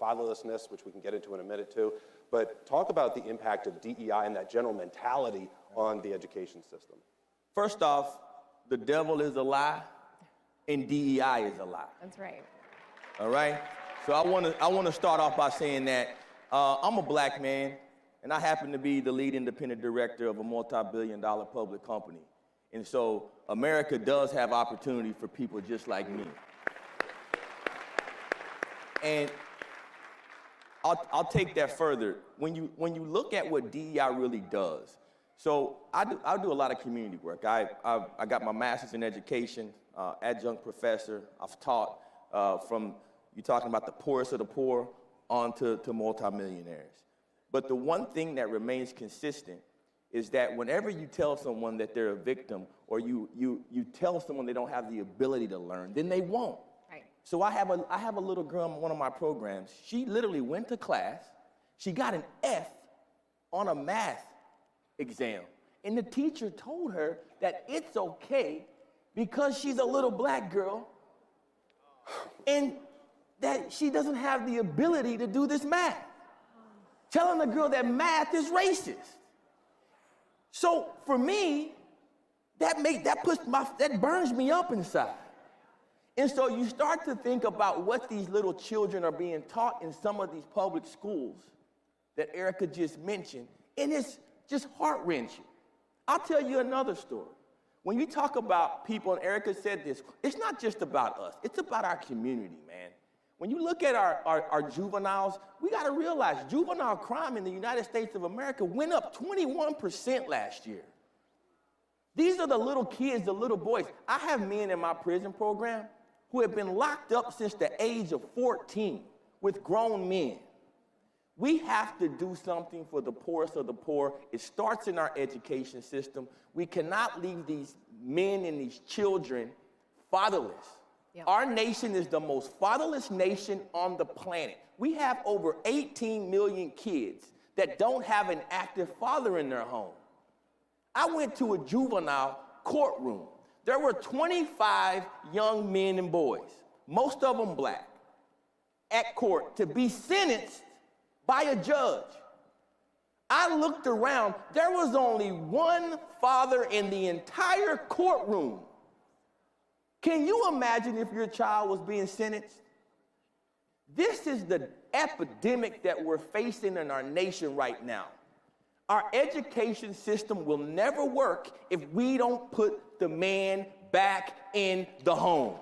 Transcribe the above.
fatherlessness, which we can get into in a minute too. But talk about the impact of DEI and that general mentality on the education system. First off, the devil is a lie and DEI is a lie. That's right. All right? So I want to start off by saying that I'm a black man, and I happen to be the lead independent director of a multi-billion-dollar public company. And so America does have opportunity for people just like me. And I'll take that further. When you look at what DEI really does, so I do a lot of community work. I got my master's in education, adjunct professor. I've taught from, you're talking about the poorest of the poor on to multimillionaires. But the one thing that remains consistent is that whenever you tell someone that they're a victim or you tell someone they don't have the ability to learn, then they won't. Right. So I have a little girl in one of my programs. She literally went to class. She got an F on a math exam. And the teacher told her that it's okay because she's a little black girl and that she doesn't have the ability to do this math. Telling the girl that math is racist. So for me, that burns me up inside. And so you start to think about what these little children are being taught in some of these public schools that Erica just mentioned, and it's just heart-wrenching. I'll tell you another story. When you talk about people, and Erica said this, it's not just about us, it's about our community, man. When you look at our juveniles, we gotta realize juvenile crime in the United States of America went up 21% last year. These are the little kids, the little boys. I have men in my prison program who have been locked up since the age of 14 with grown men. We have to do something for the poorest of the poor. It starts in our education system. We cannot leave these men and these children fatherless. Yep. Our nation is the most fatherless nation on the planet. We have over 18 million kids that don't have an active father in their home. I went to a juvenile courtroom. There were 25 young men and boys, most of them black, at court to be sentenced by a judge. I looked around, there was only one father in the entire courtroom. Can you imagine if your child was being sentenced? This is the epidemic that we're facing in our nation right now. Our education system will never work if we don't put the man back in the home.